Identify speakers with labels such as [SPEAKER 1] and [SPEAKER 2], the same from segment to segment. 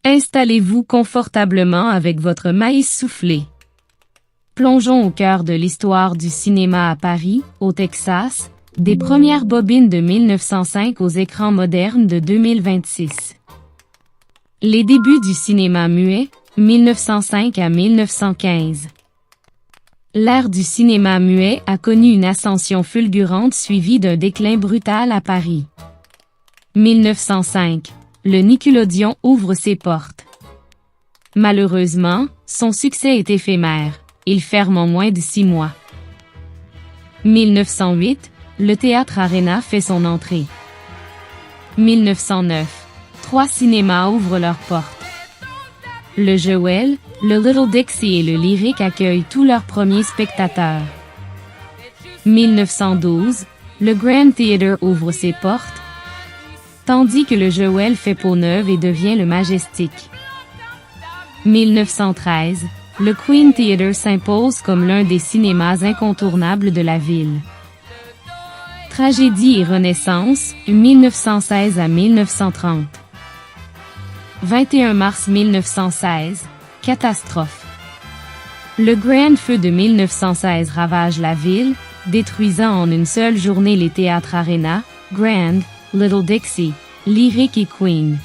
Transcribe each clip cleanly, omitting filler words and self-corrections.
[SPEAKER 1] Installez-vous confortablement avec votre maïs soufflé. Plongeons au cœur de l'histoire du cinéma à Paris, au Texas, des premières bobines de 1905 aux écrans modernes de 2026. Les débuts du cinéma muet, 1905 à 1915. L'ère du cinéma muet a connu une ascension fulgurante suivie d'un déclin brutal à Paris. 1905. Le Nickelodeon ouvre ses portes. Malheureusement, son succès est éphémère. Il ferme en moins de 6 mois. 1908. Le Théâtre Arena fait son entrée. 1909. 3 cinémas ouvrent leurs portes. Le Jewel, le Little Dixie et le Lyric accueillent tous leurs premiers spectateurs. 1912. Le Grand Theatre ouvre ses portes, tandis que le Jewel fait peau neuve et devient le Majestic. 1913. Le Queen Theatre s'impose comme l'un des cinémas incontournables de la ville. Tragédie et Renaissance, 1916 à 1930. 21 mars 1916, catastrophe. Le grand feu de 1916 ravage la ville, détruisant en une seule journée les théâtres Arena, Grand, Little Dixie, Lyric et Queen.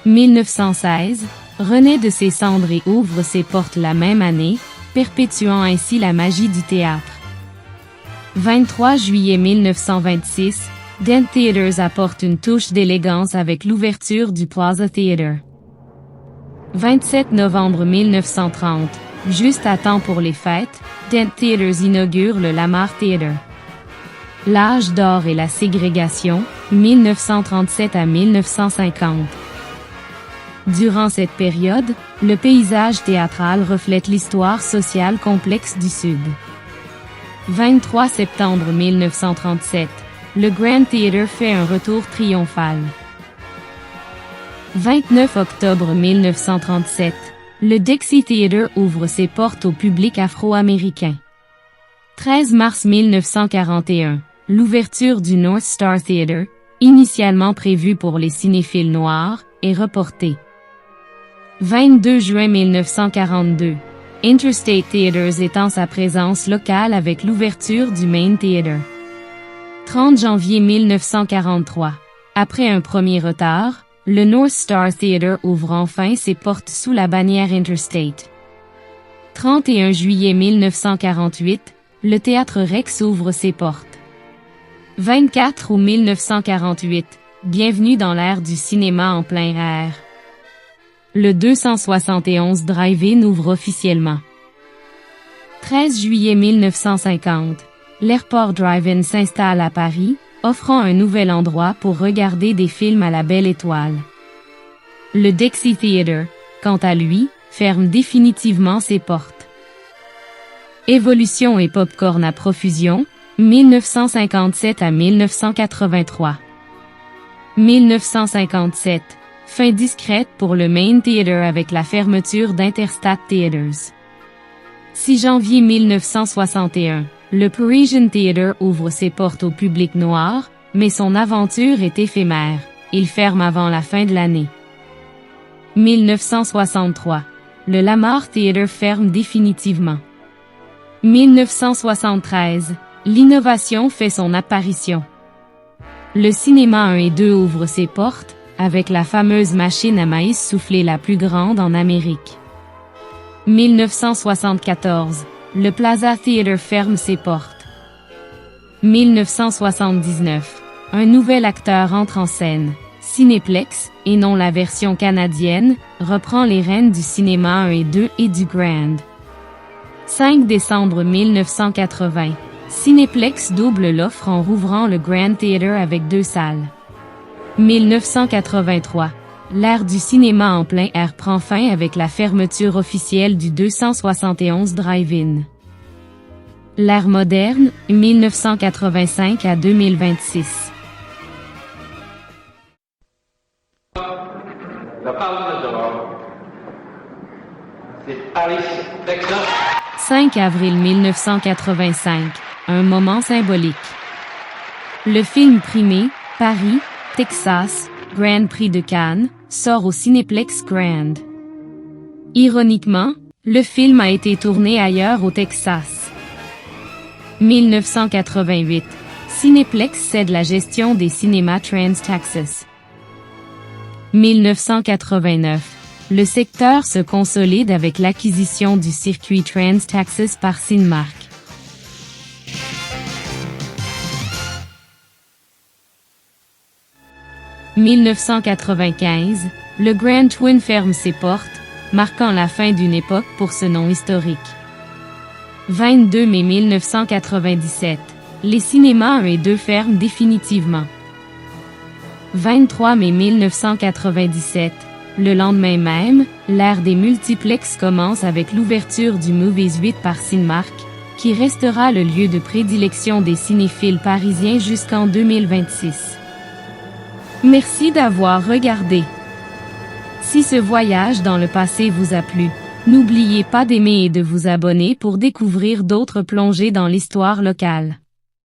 [SPEAKER 1] 1916, renaît de ses cendres et ouvre ses portes la même année, perpétuant ainsi la magie du théâtre. 23 juillet 1926, Dent Theatres apporte une touche d'élégance avec l'ouverture du Plaza Theatre. 27 novembre 1930, juste à temps pour les fêtes, Dent Theatres inaugure le Lamar Theatre. L'âge d'or et la ségrégation, 1937 à 1950. Durant cette période, le paysage théâtral reflète l'histoire sociale complexe du Sud. 23 septembre 1937, le Grand Theatre fait un retour triomphal. 29 octobre 1937, le Dixie Theatre ouvre ses portes au public afro-américain. 13 mars 1941, l'ouverture du North Star Theatre, initialement prévue pour les cinéphiles noirs, est reportée. 22 juin 1942, Interstate Theatres étend sa présence locale avec l'ouverture du Main Theatre. 30 janvier 1943, après un premier retard, le North Star Theatre ouvre enfin ses portes sous la bannière Interstate. 31 juillet 1948, le Théâtre Rex ouvre ses portes. 24 août 1948, bienvenue dans l'ère du cinéma en plein air. Le 271 Drive-In ouvre officiellement. 13 juillet 1950, l'Airport Drive-In s'installe à Paris, offrant un nouvel endroit pour regarder des films à la belle étoile. Le Dixie Theatre, quant à lui, ferme définitivement ses portes. Évolution et popcorn à profusion, 1957 à 1983. 1957. Fin discrète pour le Main Theatre avec la fermeture d'Interstate Theatres. 6 janvier 1961, le Parisian Theatre ouvre ses portes au public noir, mais son aventure est éphémère. Il ferme avant la fin de l'année. 1963, le Lamar Theatre ferme définitivement. 1973, l'innovation fait son apparition. Le cinéma 1 et 2 ouvre ses portes, avec la fameuse machine à maïs soufflé la plus grande en Amérique. 1974, le Plaza Theatre ferme ses portes. 1979, un nouvel acteur entre en scène. Cinéplex, et non la version canadienne, reprend les rênes du cinéma 1 et 2 et du Grand. 5 décembre 1980, Cinéplex double l'offre en rouvrant le Grand Theatre avec 2 salles. 1983. L'ère du cinéma en plein air prend fin avec la fermeture officielle du 271 Drive-In. L'ère moderne, 1985 à 2026.
[SPEAKER 2] La palme d'or, c'est Paris, Texas.
[SPEAKER 1] 5 avril 1985, un moment symbolique. Le film primé, Paris, Texas, Grand Prix de Cannes, sort au Cinéplex Grand. Ironiquement, le film a été tourné ailleurs au Texas. 1988. Cinéplex cède la gestion des cinémas Trans-Texas. 1989. Le secteur se consolide avec l'acquisition du circuit Trans-Texas par Cinemark. « 1995, le Grand Twin ferme ses portes, marquant la fin d'une époque pour ce nom historique. 22 mai 1997, les cinémas 1 et 2 ferment définitivement. 23 mai 1997, le lendemain même, l'ère des multiplex commence avec l'ouverture du Movies 8 par Cinemark, qui restera le lieu de prédilection des cinéphiles parisiens jusqu'en 2026. Merci d'avoir regardé. Si ce voyage dans le passé vous a plu, n'oubliez pas d'aimer et de vous abonner pour découvrir d'autres plongées dans l'histoire locale.